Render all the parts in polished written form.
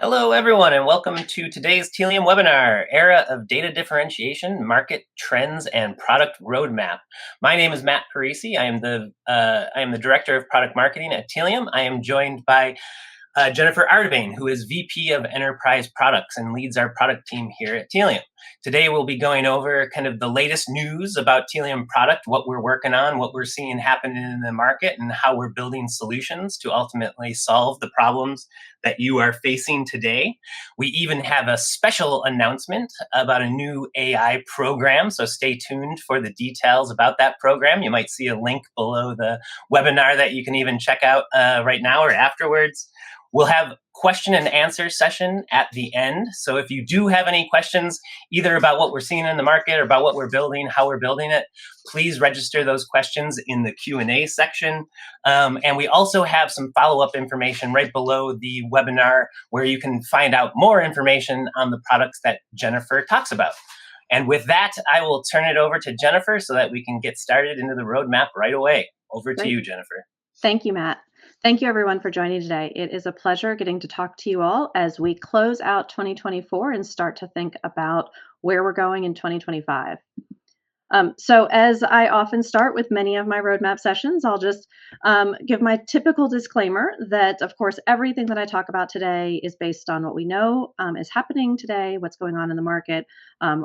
Hello, everyone, and welcome to today's Tealium webinar, Era of Data Differentiation, Market Trends, and Product Roadmap. My name is Matt Parisi. I am the Director of Product Marketing at Tealium. I am joined by Jennifer Artevane, who is VP of Enterprise Products and leads our product team here at Tealium. Today, we'll be going over kind of the latest news about Tealium product, what we're working on, what we're seeing happen in the market, and how we're building solutions to ultimately solve the problems that you are facing today. We even have a special announcement about a new AI program, so stay tuned for the details about that program. You might see a link below the webinar that you can even check out right now or afterwards. We'll have question and answer session at the end. So if you do have any questions, either about what we're seeing in the market or about what we're building, how we're building it, please register those questions in the Q&A section. And we also have some follow-up information right below the webinar where you can find out more information on the products that Jennifer talks about. And with that, I will turn it over to Jennifer so that we can get started into the roadmap right away. Over to you, Jennifer. Thank you, Matt. Thank you, everyone, for joining today. It is a pleasure getting to talk to you all as we close out 2024 and start to think about where we're going in 2025. So as I often start with many of my roadmap sessions, I'll just give my typical disclaimer that, of course, everything that I talk about today is based on what we know is happening today, what's going on in the market,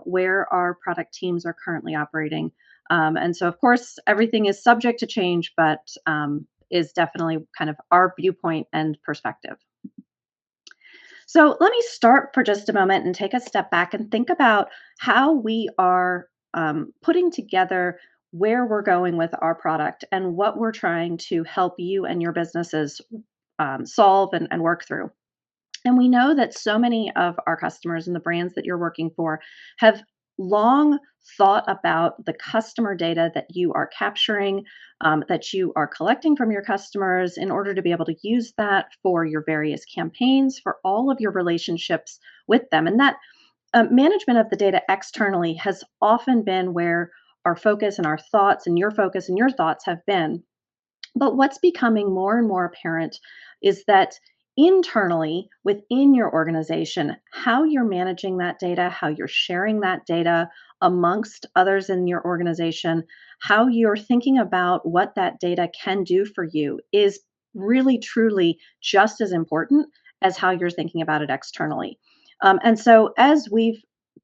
where our product teams are currently operating. And so, of course, everything is subject to change, but is definitely kind of our viewpoint and perspective. So let me start for just a moment and take a step back and think about how we are putting together where we're going with our product and what we're trying to help you and your businesses solve and work through. And we know that so many of our customers and the brands that you're working for have long thought about the customer data that you are capturing, that you are collecting from your customers in order to be able to use that for your various campaigns, for all of your relationships with them. And that management of the data externally has often been where our focus and our thoughts and your focus and your thoughts have been. But what's becoming more and more apparent is that internally within your organization, how you're managing that data, how you're sharing that data amongst others in your organization, how you're thinking about what that data can do for you is really, truly just as important as how you're thinking about it externally. And so as we've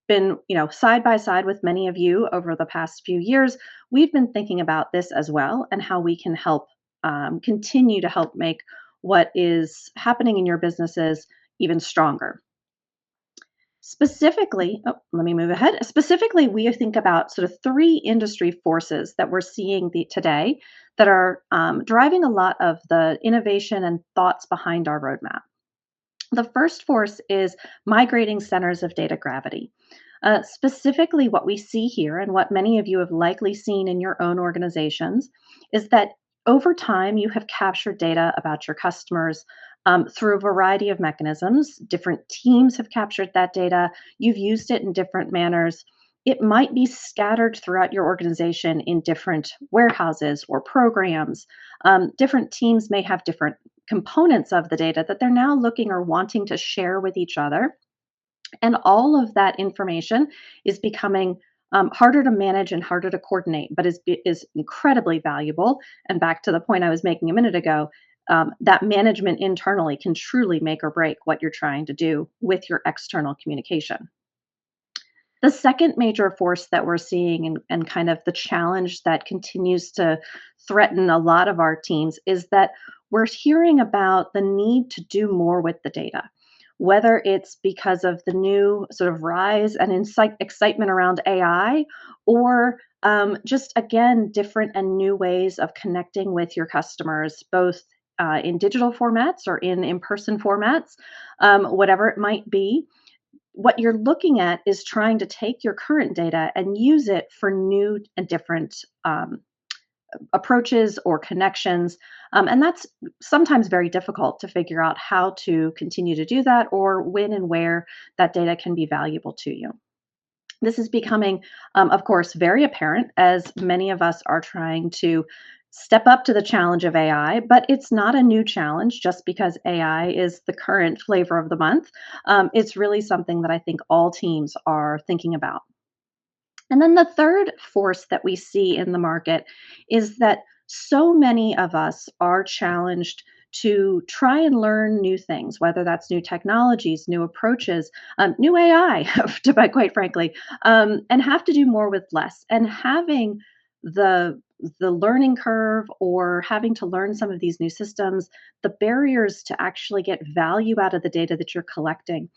been, side by side with many of you over the past few years, we've been thinking about this as well and how we can help continue to help make what is happening in your businesses even stronger. Specifically, let me move ahead. Specifically, we think about sort of three industry forces that we're seeing today that are driving a lot of the innovation and thoughts behind our roadmap. The first force is migrating centers of data gravity. Specifically, what we see here, and what many of you have likely seen in your own organizations, is that over time you have captured data about your customers through a variety of mechanisms. Different teams have captured that data. You've used it in different manners. It might be scattered throughout your organization in different warehouses or programs. Different teams may have different components of the data that they're now looking or wanting to share with each other. And all of that information is becoming harder to manage and harder to coordinate, but is incredibly valuable. And back to the point I was making a minute ago, that management internally can truly make or break what you're trying to do with your external communication. The second major force that we're seeing and kind of the challenge that continues to threaten a lot of our teams is that we're hearing about the need to do more with the data, whether it's because of the new sort of rise and excitement around AI, or just, again, different and new ways of connecting with your customers, both in digital formats or in in-person formats, whatever it might be. What you're looking at is trying to take your current data and use it for new and different approaches or connections. And that's sometimes very difficult to figure out how to continue to do that or when and where that data can be valuable to you. This is becoming, of course, very apparent as many of us are trying to step up to the challenge of AI, but it's not a new challenge just because AI is the current flavor of the month. It's really something that I think all teams are thinking about. And then the third force that we see in the market is that so many of us are challenged to try and learn new things, whether that's new technologies, new approaches, new AI, to be quite frankly, and have to do more with less. And having the the learning curve or having to learn some of these new systems, the barriers to actually get value out of the data that you're collecting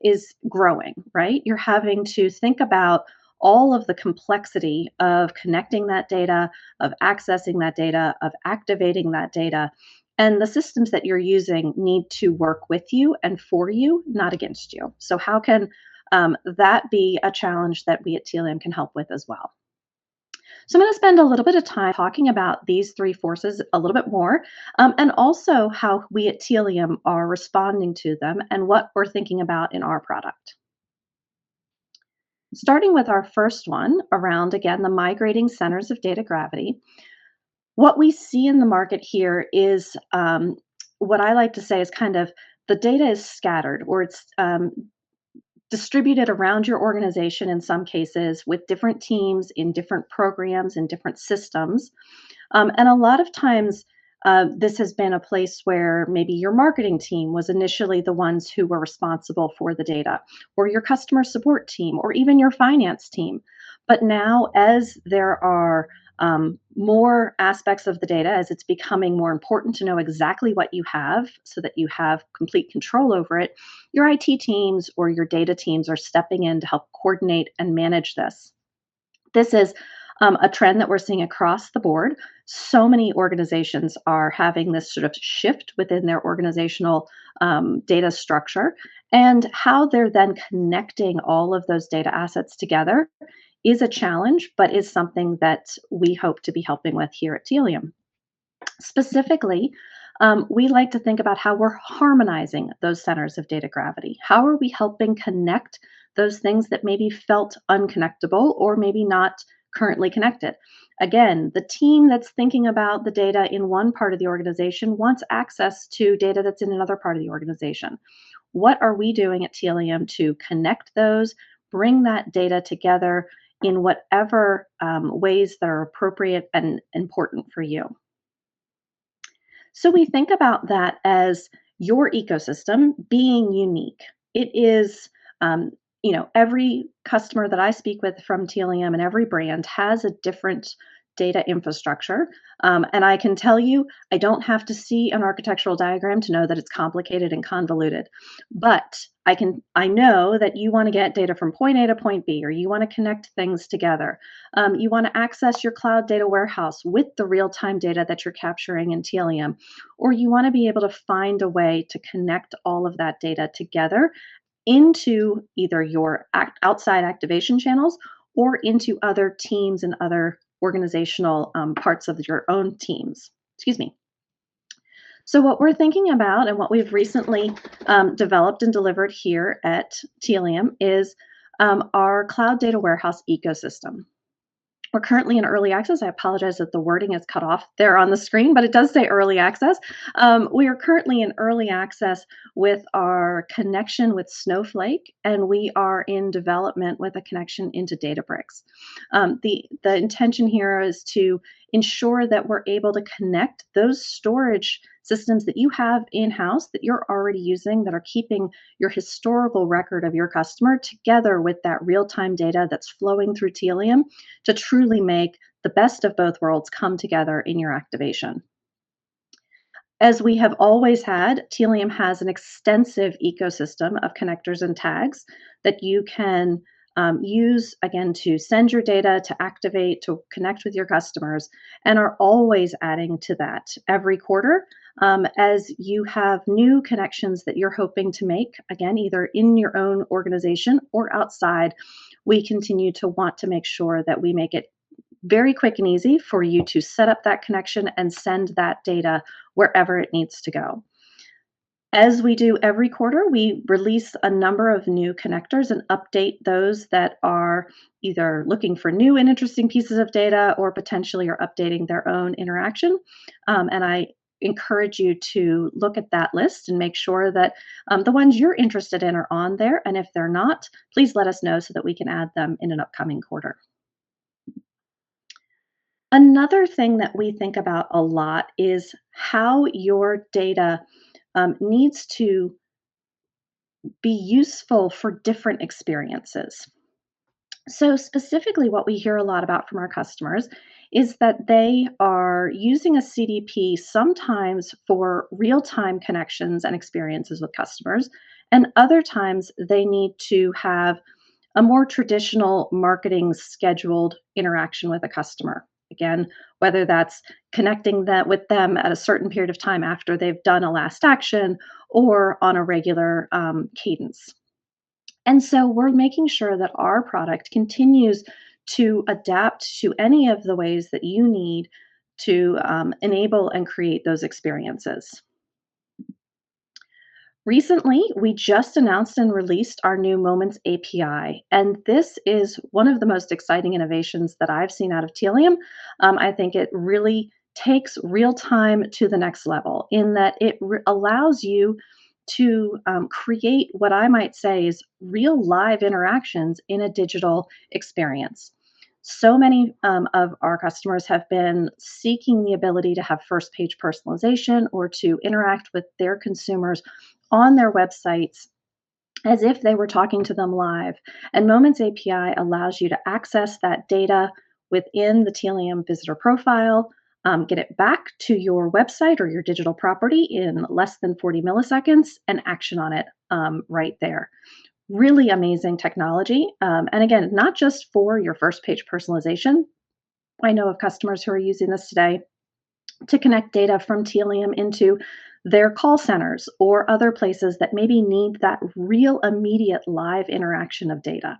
is growing, right? You're having to think about all of the complexity of connecting that data, of accessing that data, of activating that data. And the systems that you're using need to work with you and for you, not against you. So, how can that be a challenge that we at Tealium can help with as well? So, I'm going to spend a little bit of time talking about these three forces a little bit more, and also how we at Tealium are responding to them and what we're thinking about in our product. Starting with our first one around, again, the migrating centers of data gravity, what we see in the market here is what I like to say is kind of the data is scattered or it's distributed around your organization in some cases with different teams in different programs and different systems. And a lot of times, this has been a place where maybe your marketing team was initially the ones who were responsible for the data, or your customer support team, or even your finance team. But now, as there are more aspects of the data, as it's becoming more important to know exactly what you have so that you have complete control over it, your IT teams or your data teams are stepping in to help coordinate and manage this. This is a trend that we're seeing across the board. So many organizations are having this sort of shift within their organizational data structure, and how they're then connecting all of those data assets together is a challenge, but is something that we hope to be helping with here at Tealium. Specifically, we like to think about how we're harmonizing those centers of data gravity. How are we helping connect those things that maybe felt unconnectable or maybe not currently connected? Again, the team that's thinking about the data in one part of the organization wants access to data that's in another part of the organization. What are we doing at Tealium to connect those, bring that data together in whatever ways that are appropriate and important for you? So we think about that as your ecosystem being unique. It is, um, every customer that I speak with from Tealium and every brand has a different data infrastructure. And I can tell you, I don't have to see an architectural diagram to know that it's complicated and convoluted. But I know that you want to get data from point A to point B, or you want to connect things together. You want to access your cloud data warehouse with the real-time data that you're capturing in Tealium, or you want to be able to find a way to connect all of that data together into either your outside activation channels or into other teams and other organizational parts of your own teams. Excuse me. So, what we're thinking about and what we've recently developed and delivered here at Tealium is our cloud data warehouse ecosystem. We're currently in early access. I apologize that the wording is cut off there on the screen, but it does say early access. We are currently in early access with our connection with Snowflake, and we are in development with a connection into Databricks. The intention here is to ensure that we're able to connect those storage systems that you have in-house that you're already using that are keeping your historical record of your customer together with that real-time data that's flowing through Tealium to truly make the best of both worlds come together in your activation. As we have always had, Tealium has an extensive ecosystem of connectors and tags that you can use again to send your data, to activate, to connect with your customers, and are always adding to that every quarter as you have new connections that you're hoping to make, again, either in your own organization or outside. We continue to want to make sure that we make it very quick and easy for you to set up that connection and send that data wherever it needs to go. As we do every quarter, we release a number of new connectors and update those that are either looking for new and interesting pieces of data or potentially are updating their own interaction. And I encourage you to look at that list and make sure that the ones you're interested in are on there. And if they're not, please let us know so that we can add them in an upcoming quarter. Another thing that we think about a lot is how your data needs to be useful for different experiences. So, specifically, what we hear a lot about from our customers is that they are using a CDP sometimes for real time connections and experiences with customers, and other times they need to have a more traditional marketing scheduled interaction with a customer. Again, whether that's connecting that with them at a certain period of time after they've done a last action or on a regular cadence. And so we're making sure that our product continues to adapt to any of the ways that you need to enable and create those experiences. Recently, we just announced and released our new Moments API, and this is one of the most exciting innovations that I've seen out of Tealium. I think it really takes real time to the next level in that it allows you to create what I might say is real live interactions in a digital experience. So many of our customers have been seeking the ability to have first page personalization or to interact with their consumers on their websites as if they were talking to them live. And Moments API allows you to access that data within the Tealium visitor profile, get it back to your website or your digital property in less than 40 milliseconds, and action on it right there. Really amazing technology. And again, not just for your first page personalization. I know of customers who are using this today to connect data from Tealium into their call centers or other places that maybe need that real immediate live interaction of data.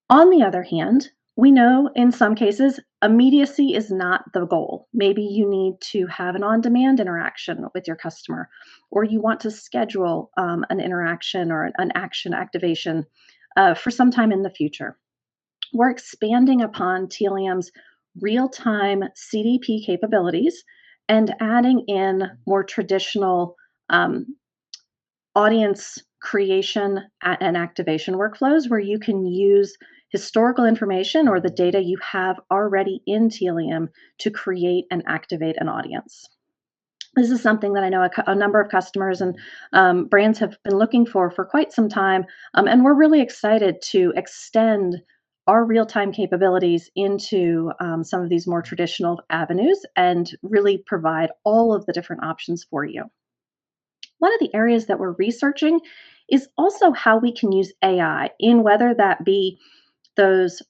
On the other hand, we know in some cases immediacy is not the goal. Maybe you need to have an on demand interaction with your customer, or you want to schedule an interaction or an action activation for some time in the future. We're expanding upon Tealium's real time CDP capabilities and adding in more traditional um, audience creation and activation workflows where you can use historical information or the data you have already in Tealium to create and activate an audience. This is something that I know a number of customers and brands have been looking for quite some time. And we're really excited to extend our real time capabilities into some of these more traditional avenues and really provide all of the different options for you. One of the areas that we're researching is also how we can use AI in whether that be those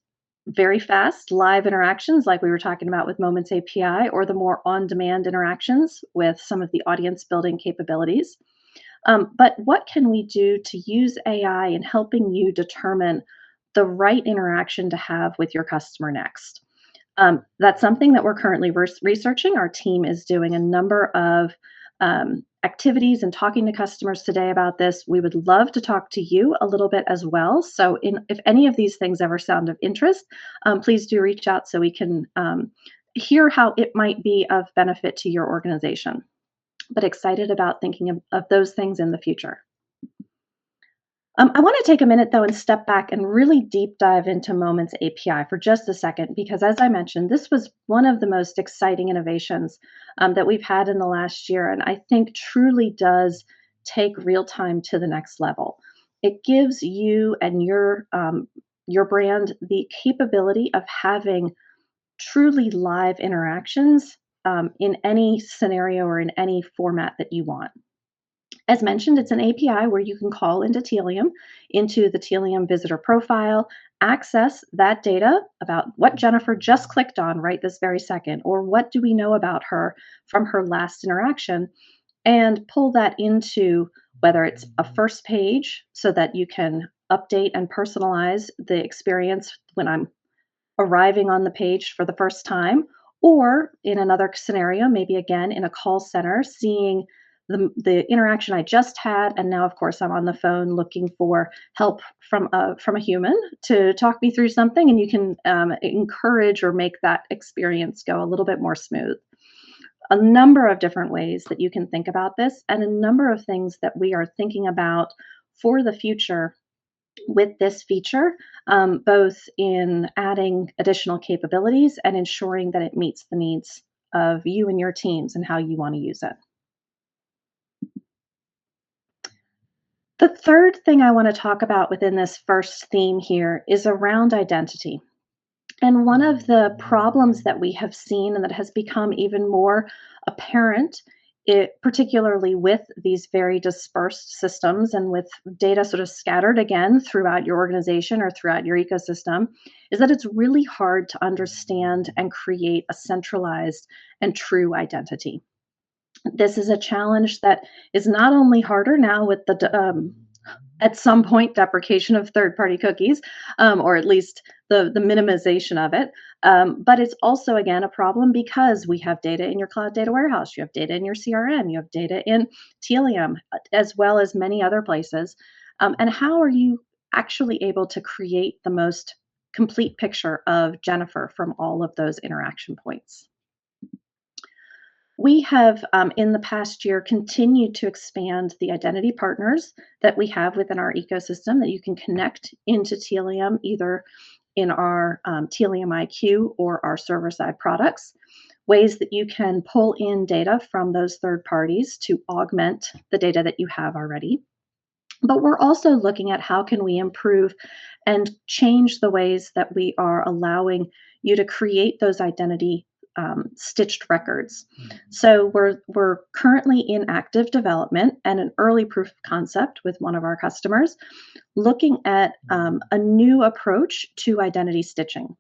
very fast live interactions like we were talking about with Moments API or the more on demand interactions with some of the audience building capabilities. But what can we do to use AI in helping you determine the right interaction to have with your customer next? That's something that we're currently researching. Our team is doing a number of activities and talking to customers today about this. We would love to talk to you a little bit as well. So, if any of these things ever sound of interest, please do reach out so we can hear how it might be of benefit to your organization. But excited about thinking of those things in the future. I want to take a minute though and step back and really deep dive into Moments API for just a second, because as I mentioned, this was one of the most exciting innovations that we've had in the last year, and I think truly does take real time to the next level. It gives you and your brand the capability of having truly live interactions in any scenario or in any format that you want. As mentioned, it's an API where you can call into Tealium, into the Tealium visitor profile, access that data about what Jennifer just clicked on right this very second, or what do we know about her from her last interaction, and pull that into whether it's a first page so that you can update and personalize the experience when I'm arriving on the page for the first time, or in another scenario, maybe again in a call center, seeing the interaction I just had, and now, of course, I'm on the phone looking for help from a human to talk me through something, and you can encourage or make that experience go a little bit more smooth. A number of different ways that you can think about this, and a number of things that we are thinking about for the future with this feature, both in adding additional capabilities and ensuring that it meets the needs of you and your teams and how you want to use it. The third thing I want to talk about within this first theme here is around identity. And one of the problems that we have seen and that has become even more apparent, particularly with these very dispersed systems and with data sort of scattered again throughout your organization or throughout your ecosystem, is that it's really hard to understand and create a centralized and true identity. This is a challenge that is not only harder now with the at some point deprecation of third-party cookies, or at least the minimization of it. But it's also again a problem because we have data in your cloud data warehouse, you have data in your CRM, you have data in Tealium, as well as many other places. And how are you actually able to create the most complete picture of Jennifer from all of those interaction points? We have, in the past year, continued to expand the identity partners that we have within our ecosystem that you can connect into Tealium, either in our Tealium IQ or our server side products. Ways that you can pull in data from those third parties to augment the data that you have already. But we're also looking at how can we improve and change the ways that we are allowing you to create those identity stitched records. So we're currently in active development and an early proof of concept with one of our customers, looking at a new approach to identity stitching.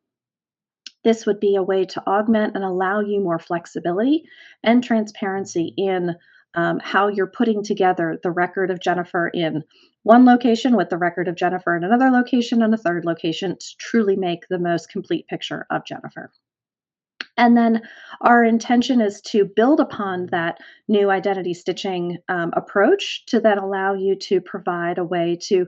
This would be a way to augment and allow you more flexibility and transparency in how you're putting together the record of Jennifer in one location with the record of Jennifer in another location and a third location to truly make the most complete picture of Jennifer. And then our intention is to build upon that new identity stitching approach to then allow you to provide a way to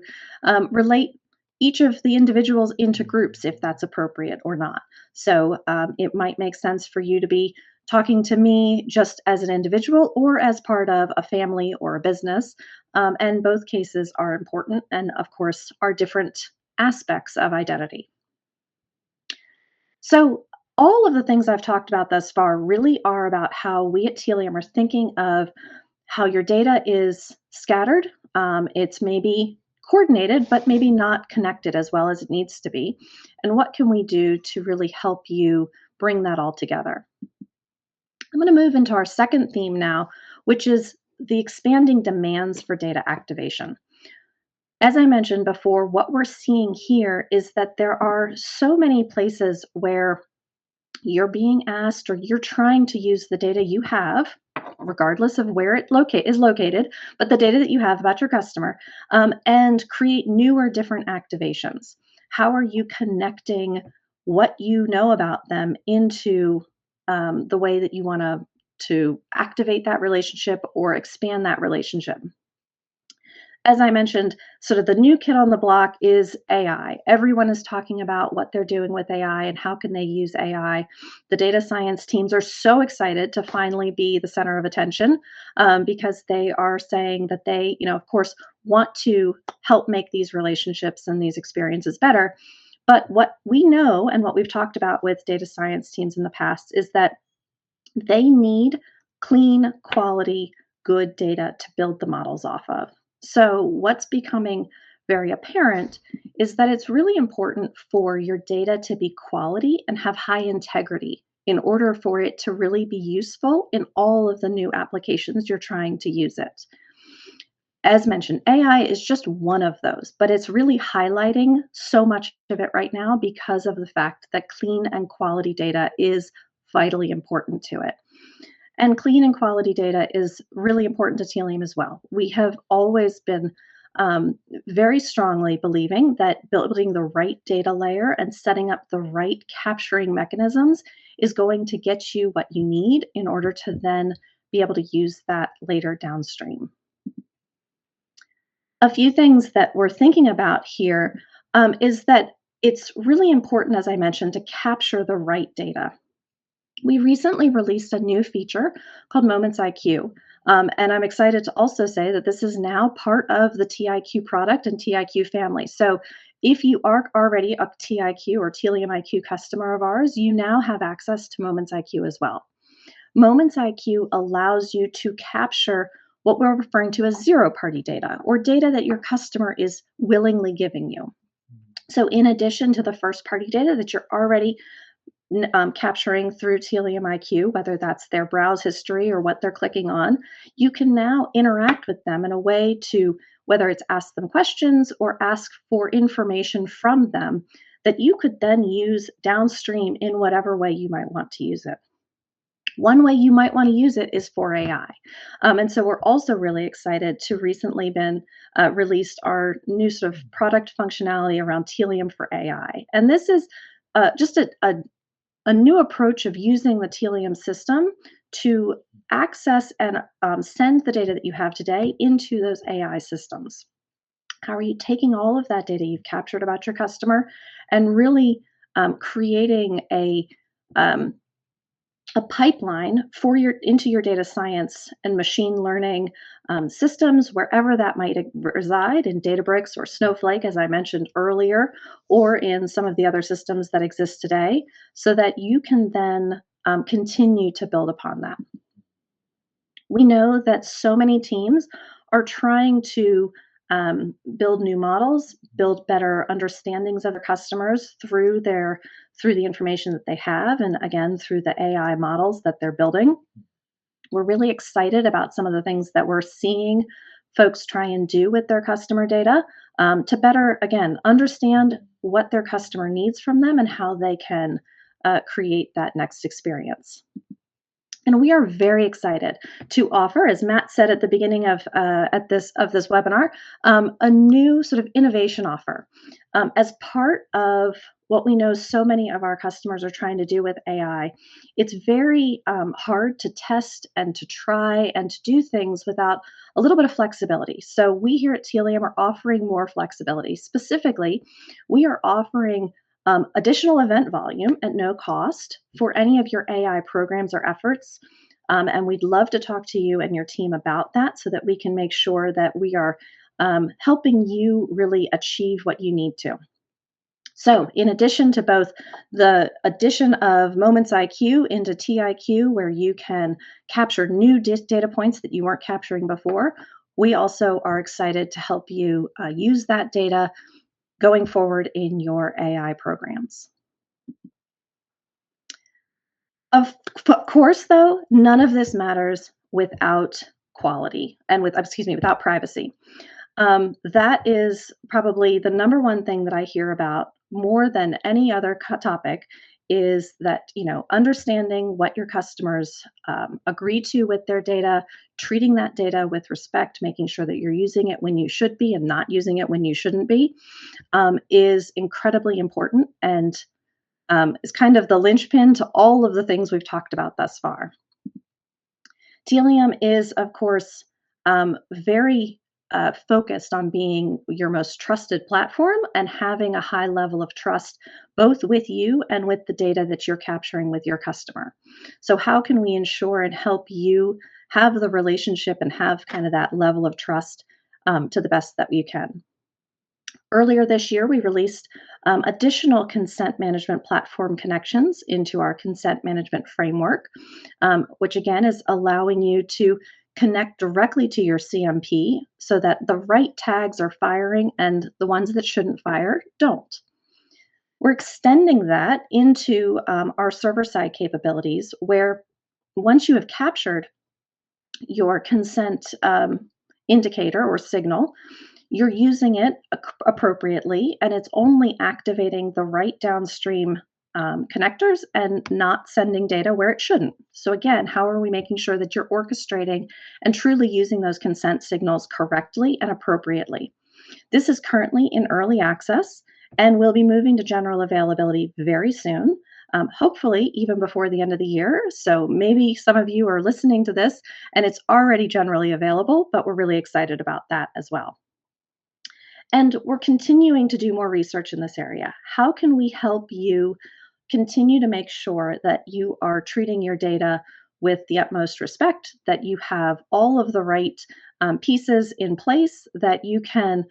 relate each of the individuals into groups if that's appropriate or not. So it might make sense for you to be talking to me just as an individual or as part of a family or a business. And both cases are important and, of course, are different aspects of identity. So, all of the things I've talked about thus far really are about how we at Tealium are thinking of how your data is scattered. It's maybe coordinated, but maybe not connected as well as it needs to be. And what can we do to really help you bring that all together? I'm going to move into our second theme now, which is the expanding demands for data activation. As I mentioned before, what we're seeing here is that there are so many places where you're being asked or you're trying to use the data you have, regardless of where it is located, but the data that you have about your customer, and create new or different activations. How are you connecting what you know about them into the way that you want to activate that relationship or expand that relationship? As I mentioned, sort of the new kid on the block is AI. Everyone is talking about what they're doing with AI and how can they use AI. The data science teams are so excited to finally be the center of attention because they are saying that they, of course, want to help make these relationships and these experiences better. But what we know and what we've talked about with data science teams in the past is that they need clean, quality, good data to build the models off of. So, what's becoming very apparent is that it's really important for your data to be quality and have high integrity in order for it to really be useful in all of the new applications you're trying to use it. As mentioned, AI is just one of those, but it's really highlighting so much of it right now because of the fact that clean and quality data is vitally important to it. And clean and quality data is really important to Tealium as well. We have always been very strongly believing that building the right data layer and setting up the right capturing mechanisms is going to get you what you need in order to then be able to use that later downstream. A few things that we're thinking about here is that it's really important, as I mentioned, to capture the right data. We recently released a new feature called Moments IQ. And I'm excited to also say that this is now part of the TIQ product and TIQ family. So if you are already a TIQ or Tealium IQ customer of ours, you now have access to Moments IQ as well. Moments IQ allows you to capture what we're referring to as zero party data or data that your customer is willingly giving you. So, in addition to the first party data that you're already capturing through Tealium IQ, whether that's their browse history or what they're clicking on, you can now interact with them in a way to, whether it's ask them questions or ask for information from them that you could then use downstream in whatever way you might want to use it. One way you might want to use it is for AI. And so we're also really excited to recently been released our new sort of product functionality around Tealium for AI. And this is just a new approach of using the Tealium system to access and send the data that you have today into those AI systems. How are you taking all of that data you've captured about your customer and really creating um, a pipeline for your into your data science and machine learning systems, wherever that might reside in Databricks or Snowflake, as I mentioned earlier, or in some of the other systems that exist today, so that you can then continue to build upon that. We know that so many teams are trying to build new models, build better understandings of their customers through the information that they have, and again through the AI models that they're building. We're really excited about some of the things that we're seeing folks try and do with their customer data to better, again, understand what their customer needs from them and how they can create that next experience. And we are very excited to offer, as Matt said at the beginning of this webinar, a new sort of innovation offer as part of what we know so many of our customers are trying to do with AI. It's very hard to test and to try and to do things without a little bit of flexibility. So we here at Tealium are offering more flexibility. Specifically, we are offering additional event volume at no cost for any of your AI programs or efforts. And we'd love to talk to you and your team about that so that we can make sure that we are helping you really achieve what you need to. So, in addition to both the addition of Moments IQ into TIQ, where you can capture new data points that you weren't capturing before, we also are excited to help you use that data going forward in your AI programs. Of course, though, none of this matters without quality and without privacy. That is probably the number one thing that I hear about more than any other topic is that, understanding what your customers agree to with their data, treating that data with respect, making sure that you're using it when you should be and not using it when you shouldn't be, is incredibly important and is kind of the linchpin to all of the things we've talked about thus far. Tealium is, of course, very focused on being your most trusted platform and having a high level of trust both with you and with the data that you're capturing with your customer. So, how can we ensure and help you have the relationship and have kind of that level of trust to the best that you can? Earlier this year, we released additional consent management platform connections into our consent management framework, which again is allowing you to connect directly to your CMP so that the right tags are firing and the ones that shouldn't fire don't. We're extending that into our server side capabilities where once you have captured your consent indicator or signal, you're using it appropriately and it's only activating the right downstream connectors and not sending data where it shouldn't. So, again, how are we making sure that you're orchestrating and truly using those consent signals correctly and appropriately? This is currently in early access and will be moving to general availability very soon. hopefully even before the end of the year. So maybe some of you are listening to this and it's already generally available, but we're really excited about that as well. And we're continuing to do more research in this area. How can we help you continue to make sure that you are treating your data with the utmost respect, that you have all of the right pieces in place, that you can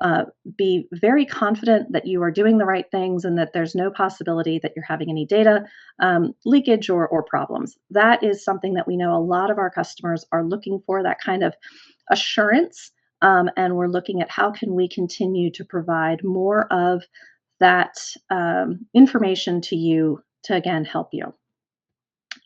uh, be very confident that you are doing the right things and that there's no possibility that you're having any data leakage or problems. That is something that we know a lot of our customers are looking for, that kind of assurance. And we're looking at how can we continue to provide more of that information to you to again help you.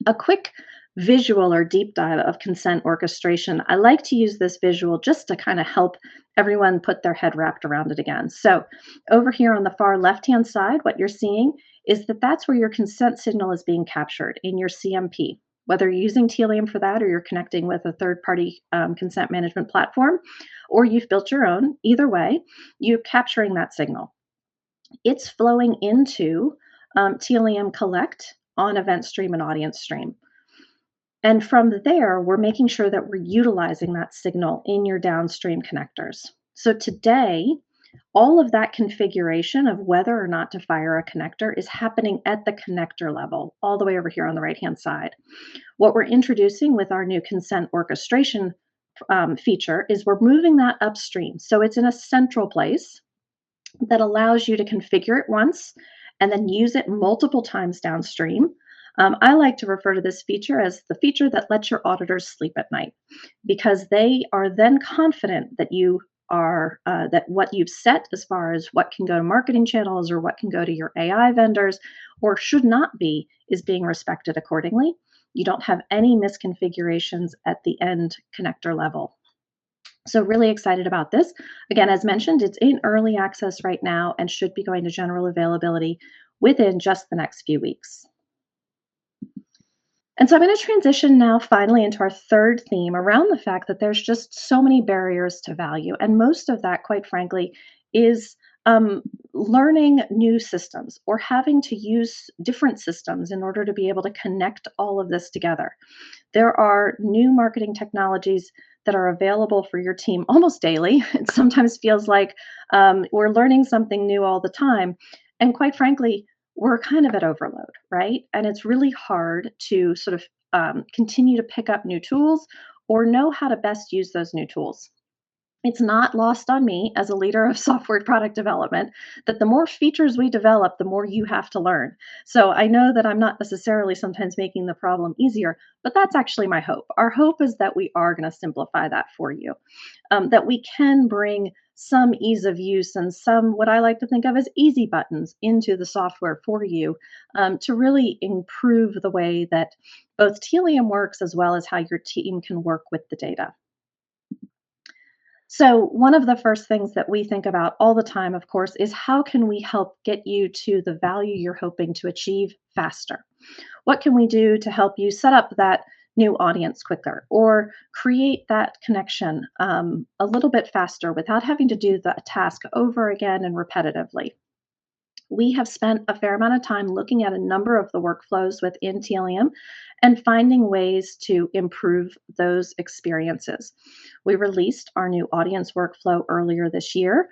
A quick visual or deep dive of consent orchestration. I like to use this visual just to kind of help everyone put their head wrapped around it again. So, over here on the far left hand side, what you're seeing is that that's where your consent signal is being captured in your CMP. Whether you're using Tealium for that or you're connecting with a third party consent management platform or you've built your own, either way, you're capturing that signal. It's flowing into Tealium Collect on Event Stream and Audience Stream. And from there, we're making sure that we're utilizing that signal in your downstream connectors. So today, all of that configuration of whether or not to fire a connector is happening at the connector level, all the way over here on the right-hand side. What we're introducing with our new consent orchestration feature is we're moving that upstream. So it's in a central place that allows you to configure it once and then use it multiple times downstream. I like to refer to this feature as the feature that lets your auditors sleep at night because they are then confident that you are that what you've set as far as what can go to marketing channels or what can go to your AI vendors or should not be is being respected accordingly. You don't have any misconfigurations at the end connector level. So, really excited about this. Again, as mentioned, it's in early access right now and should be going to general availability within just the next few weeks. And so I'm going to transition now finally into our third theme around the fact that there's just so many barriers to value. And most of that, quite frankly, is learning new systems or having to use different systems in order to be able to connect all of this together. There are new marketing technologies that are available for your team almost daily. It sometimes feels like we're learning something new all the time. And quite frankly, we're kind of at overload, right? And it's really hard to sort of continue to pick up new tools or know how to best use those new tools. It's not lost on me as a leader of software product development that the more features we develop, the more you have to learn. So I know that I'm not necessarily sometimes making the problem easier, but that's actually my hope. Our hope is that we are going to simplify that for you, that we can bring some ease of use and some what I like to think of as easy buttons into the software for you to really improve the way that both Tealium works as well as how your team can work with the data. So, one of the first things that we think about all the time, of course, is how can we help get you to the value you're hoping to achieve faster? What can we do to help you set up that new audience quicker or create that connection a little bit faster without having to do the task over again and repetitively? We have spent a fair amount of time looking at a number of the workflows within Tealium and finding ways to improve those experiences. We released our new audience workflow earlier this year.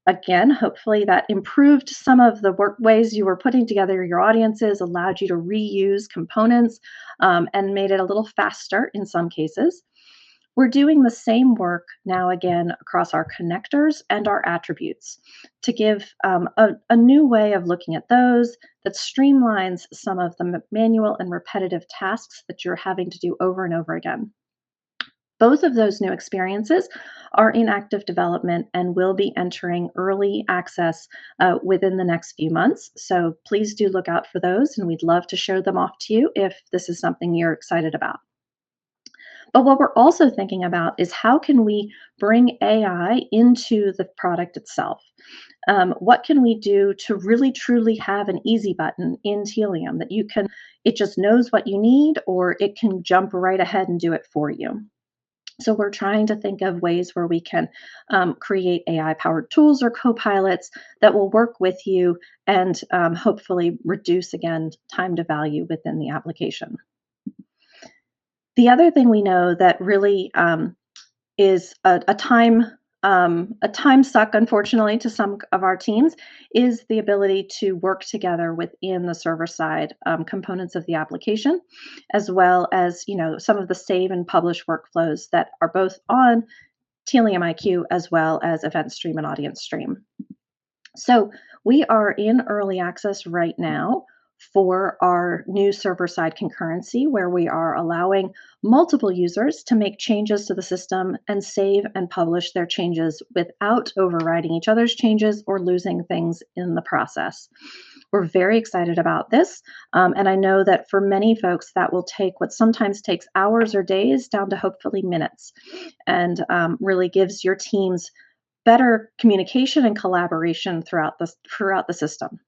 Again, hopefully that improved some of the work ways you were putting together your audiences, allowed you to reuse components, and made it a little faster in some cases. We're doing the same work now again across our connectors and our attributes to give a new way of looking at those that streamlines some of the manual and repetitive tasks that you're having to do over and over again. Both of those new experiences are in active development and will be entering early access within the next few months. So please do look out for those, and we'd love to share them off to you if this is something you're excited about. But what we're also thinking about is how can we bring AI into the product itself? What can we do to really truly have an easy button in Tealium that you can, it just knows what you need or it can jump right ahead and do it for you? So we're trying to think of ways where we can create AI-powered tools or co-pilots that will work with you and hopefully reduce, again, time to value within the application. The other thing we know that really is a time suck, unfortunately, to some of our teams, is the ability to work together within the server side components of the application, as well as some of the save and publish workflows that are both on Tealium IQ as well as Event Stream and Audience Stream. So we are in early access right now for our new server-side concurrency, where we are allowing multiple users to make changes to the system and save and publish their changes without overriding each other's changes or losing things in the process. We're very excited about this, and I know that for many folks, that will take what sometimes takes hours or days down to hopefully minutes, and really gives your teams better communication and collaboration throughout the system.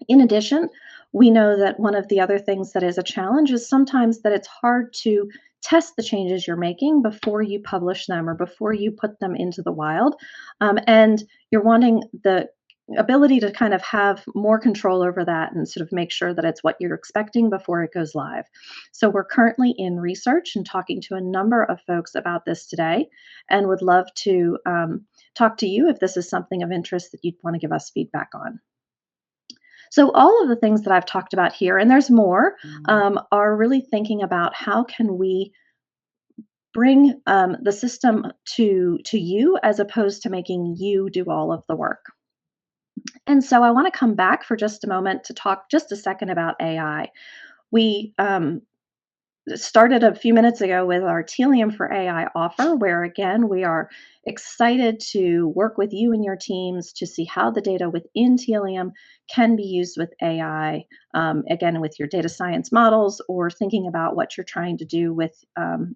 In addition, we know that one of the other things that is a challenge is sometimes that it's hard to test the changes you're making before you publish them or before you put them into the wild. And you're wanting the ability to kind of have more control over that and sort of make sure that it's what you're expecting before it goes live. So we're currently in research and talking to a number of folks about this today, and would love to talk to you if this is something of interest that you'd want to give us feedback on. So all of the things that I've talked about here, and there's more, are really thinking about how can we bring the system to you as opposed to making you do all of the work. And so I want to come back for just a moment to talk just a second about AI. We started a few minutes ago with our Tealium for AI offer, where again, we are excited to work with you and your teams to see how the data within Tealium can be used with AI, again, with your data science models or thinking about what you're trying to do with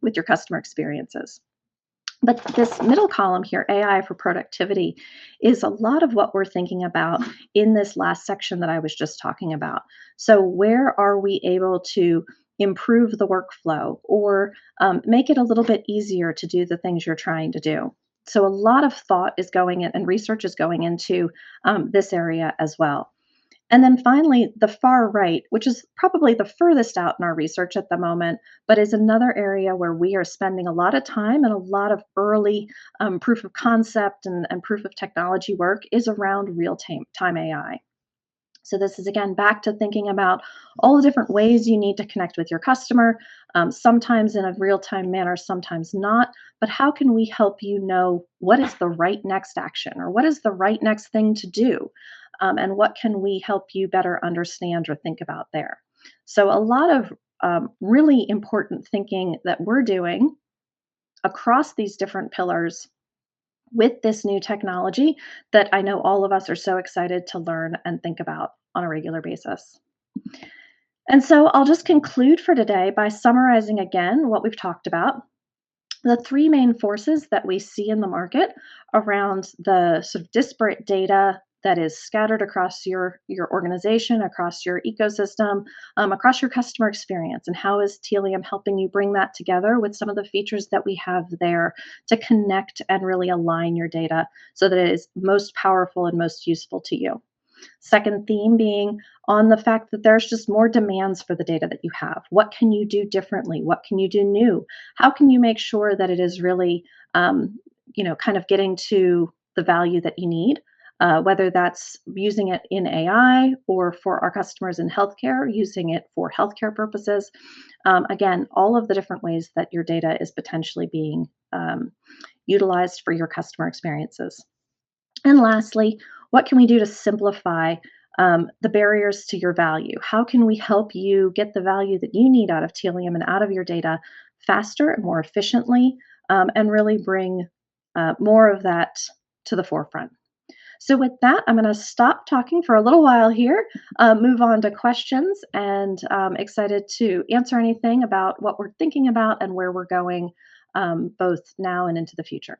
your customer experiences. But this middle column here, AI for productivity, is a lot of what we're thinking about in this last section that I was just talking about. So, where are we able to improve the workflow or make it a little bit easier to do the things you're trying to do? So, a lot of thought is going in and research is going into this area as well. And then finally, the far right, which is probably the furthest out in our research at the moment, but is another area where we are spending a lot of time and a lot of early proof of concept and proof of technology work, is around real time AI. So this is again back to thinking about all the different ways you need to connect with your customer, sometimes in a real-time manner, sometimes not. But how can we help you know what is the right next action or what is the right next thing to do? And what can we help you better understand or think about there? So a lot of really important thinking that we're doing across these different pillars with this new technology that I know all of us are so excited to learn and think about on a regular basis. And so I'll just conclude for today by summarizing again what we've talked about. The three main forces that we see in the market around the sort of disparate data that is scattered across your organization, across your ecosystem, across your customer experience, and how is Tealium helping you bring that together with some of the features that we have there to connect and really align your data so that it is most powerful and most useful to you. Second theme being on the fact that there's just more demands for the data that you have. What can you do differently? What can you do new? How can you make sure that it is really, kind of getting to the value that you need? Whether that's using it in AI or for our customers in healthcare, using it for healthcare purposes. Again, all of the different ways that your data is potentially being utilized for your customer experiences. And lastly, what can we do to simplify the barriers to your value? How can we help you get the value that you need out of Tealium and out of your data faster and more efficiently, and really bring more of that to the forefront? So, with that, I'm going to stop talking for a little while here, move on to questions, and excited to answer anything about what we're thinking about and where we're going, both now and into the future.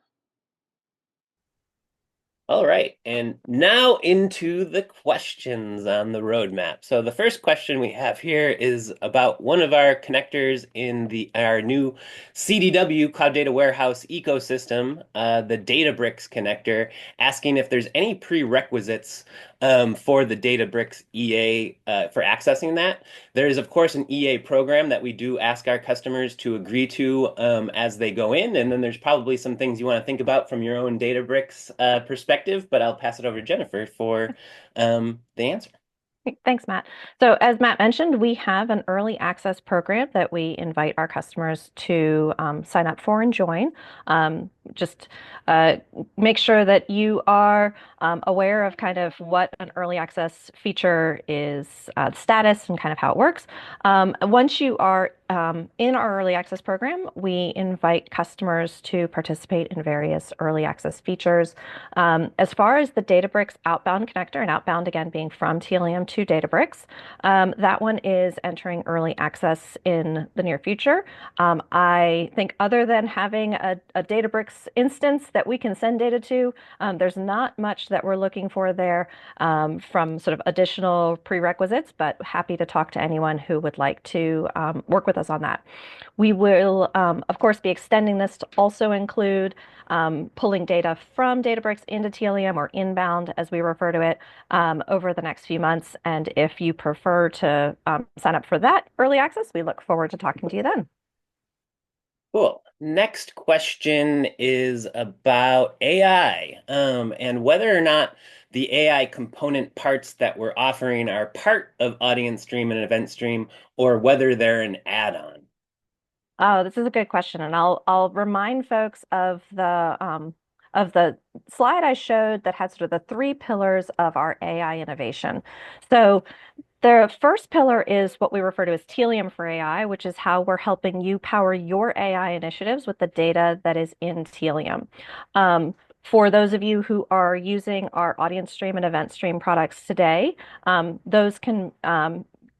All right, and now into the questions on the roadmap. So the first question we have here is about one of our connectors in the our new CDW Cloud Data Warehouse ecosystem, the Databricks connector, asking if there's any prerequisites for the Databricks EA for accessing that. There is, of course, an EA program that we do ask our customers to agree to as they go in, and then there's probably some things you want to think about from your own Databricks perspective, but I'll pass it over to Jennifer for the answer. Thanks, Matt. So, as Matt mentioned, we have an early access program that we invite our customers to sign up for and join. Just make sure that you are aware of kind of what an early access feature is, status, and kind of how it works. Once you are in our early access program, we invite customers to participate in various early access features. As far as the Databricks outbound connector, and outbound again being from Tealium to Databricks, that one is entering early access in the near future. I think other than having a Databricks instance that we can send data to, there's not much that we're looking for there from sort of additional prerequisites, but happy to talk to anyone who would like to work with us on that. We will, of course, be extending this to also include pulling data from Databricks into Tealium or inbound, as we refer to it, over the next few months. And if you prefer to sign up for that early access, we look forward to talking to you then. Cool. Next question is about AI and whether or not the AI component parts that we're offering are part of Audience Stream and Event Stream, or whether they're an add-on. Oh, this is a good question, and I'll remind folks of the slide I showed that had sort of the three pillars of our AI innovation. So the first pillar is what we refer to as Tealium for AI, which is how we're helping you power your AI initiatives with the data that is in Tealium. For those of you who are using our Audience Stream and Event Stream products today, those can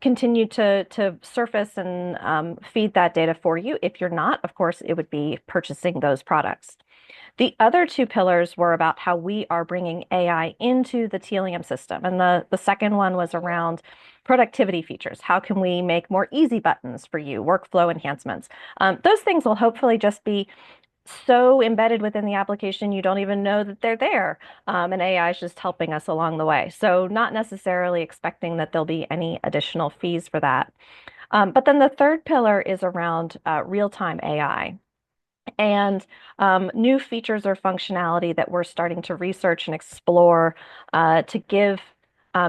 continue to surface and feed that data for you. If you're not, of course, it would be purchasing those products. The other two pillars were about how we are bringing AI into the Tealium system. And the second one was around productivity features. How can we make more easy buttons for you, workflow enhancements? Those things will hopefully just be so embedded within the application you don't even know that they're there. And AI is just helping us along the way. So not necessarily expecting that there'll be any additional fees for that. But then the third pillar is around real-time AI and new features or functionality that we're starting to research and explore to give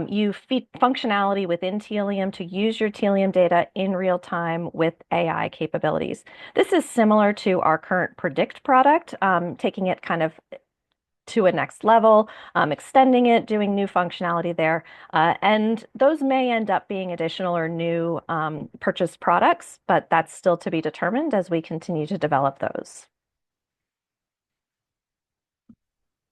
you functionality within Tealium to use your Tealium data in real time with AI capabilities. This is similar to our current Predict product, taking it kind of to a next level, extending it, doing new functionality there. And those may end up being additional or new purchase products, but that's still to be determined as we continue to develop those.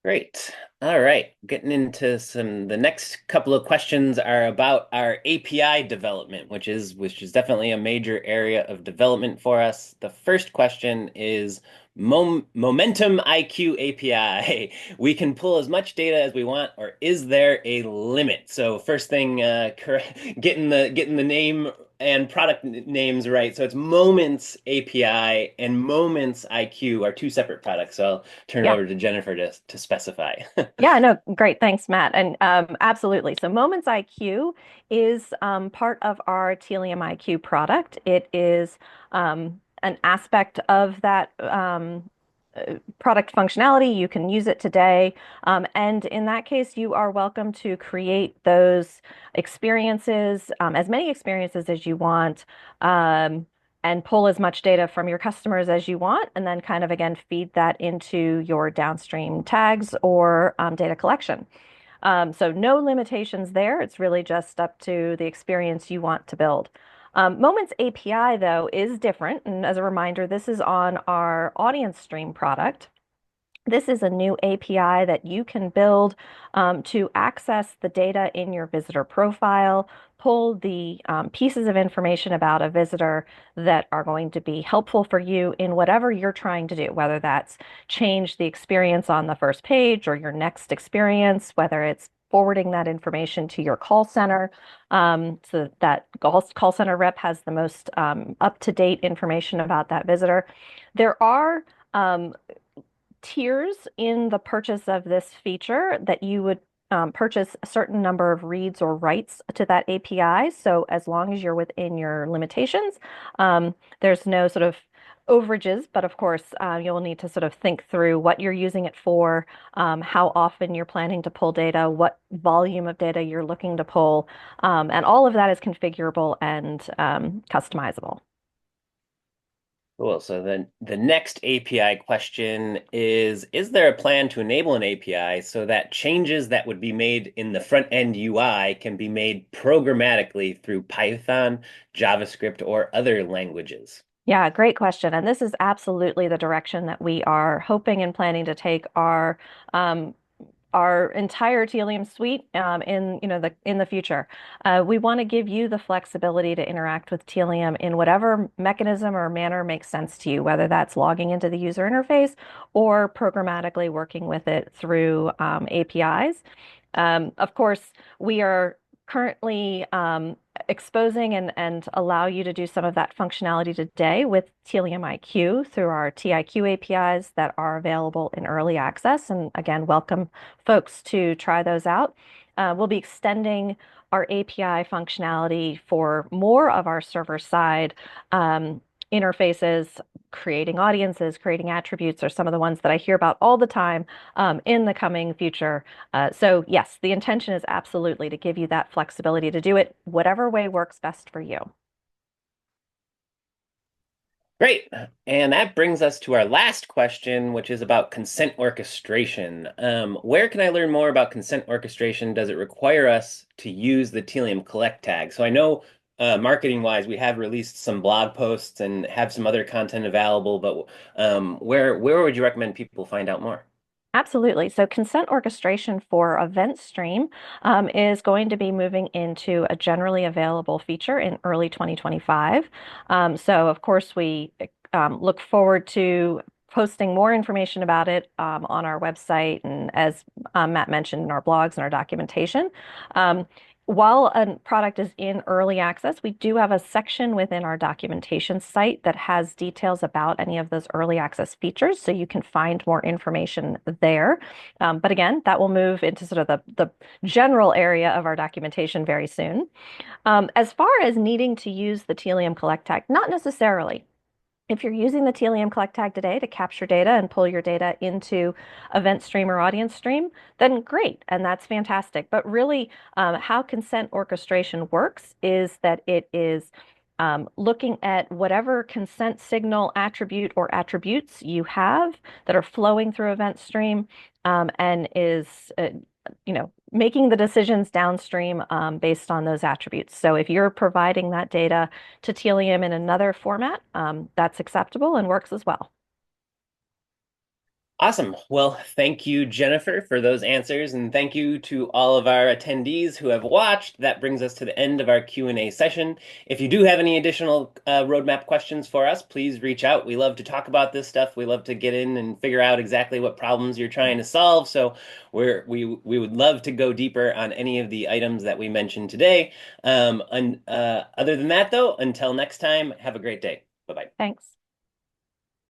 Great. All right. Getting into the next couple of questions are about our API development, which is definitely a major area of development for us. The first question is Momentum IQ API. We can pull as much data as we want, or is there a limit? So first thing, getting the name and product names right. So it's Moments API and Moments IQ are two separate products. So I'll turn it Yeah. over to Jennifer to specify. Yeah, no, great. Thanks, Matt. And absolutely. So Moments IQ is part of our Tealium IQ product. It is an aspect of that product functionality. You can use it today. And in that case, you are welcome to create those experiences, as many experiences as you want. And pull as much data from your customers as you want, and then kind of again feed that into your downstream tags or data collection. So no limitations there. It's really just up to the experience you want to build. Moments API, though, is different. And as a reminder, this is on our audience stream product. This is a new API that you can build to access the data in your visitor profile, pull the pieces of information about a visitor that are going to be helpful for you in whatever you're trying to do, whether that's change the experience on the first page or your next experience, whether it's forwarding that information to your call center so that call center rep has the most up-to-date information about that visitor. There are um, tiers in the purchase of this feature that you would purchase a certain number of reads or writes to that API. So as long as you're within your limitations, there's no sort of overages, but of course, you'll need to sort of think through what you're using it for, how often you're planning to pull data, what volume of data you're looking to pull, and all of that is configurable and customizable. Cool. So then the next API question is there a plan to enable an API so that changes that would be made in the front end UI can be made programmatically through Python, JavaScript, or other languages? Yeah, great question. And this is absolutely the direction that we are hoping and planning to take um, our entire Tealium suite in in the future. We want to give you the flexibility to interact with Tealium in whatever mechanism or manner makes sense to you, whether that's logging into the user interface or programmatically working with it through APIs. Of course, we are currently exposing and allow you to do some of that functionality today with Tealium IQ through our TIQ APIs that are available in early access. And again, welcome folks to try those out. We'll be extending our API functionality for more of our server side interfaces, creating audiences, creating attributes are some of the ones that I hear about all the time in the coming future. So yes, the intention is absolutely to give you that flexibility to do it whatever way works best for you. Great. And that brings us to our last question, which is about consent orchestration. Where can I learn more about consent orchestration? Does it require us to use the Tealium collect tag? So I know marketing wise, we have released some blog posts and have some other content available, but where would you recommend people find out more? Absolutely. So consent orchestration for Event Stream is going to be moving into a generally available feature in early 2025. So of course, we look forward to posting more information about it on our website and as Matt mentioned in our blogs and our documentation. Um, while a product is in early access, we do have a section within our documentation site that has details about any of those early access features, so you can find more information there. But again, that will move into sort of the general area of our documentation very soon. As far as needing to use the Tealium collect tag, not necessarily. If you're using the Tealium collect tag today to capture data and pull your data into Event Stream or Audience Stream, then great, and that's fantastic. But really, how consent orchestration works is that it is looking at whatever consent signal attribute or attributes you have that are flowing through Event Stream and is making the decisions downstream based on those attributes. So if you're providing that data to Tealium in another format, that's acceptable and works as well. Awesome. Well, thank you, Jennifer, for those answers, and thank you to all of our attendees who have watched. That brings us to the end of our Q&A session. If you do have any additional roadmap questions for us, please reach out. We love to talk about this stuff. We love to get in and figure out exactly what problems you're trying to solve. So we would love to go deeper on any of the items that we mentioned today. And other than that, though, until next time, have a great day. Bye-bye. Thanks.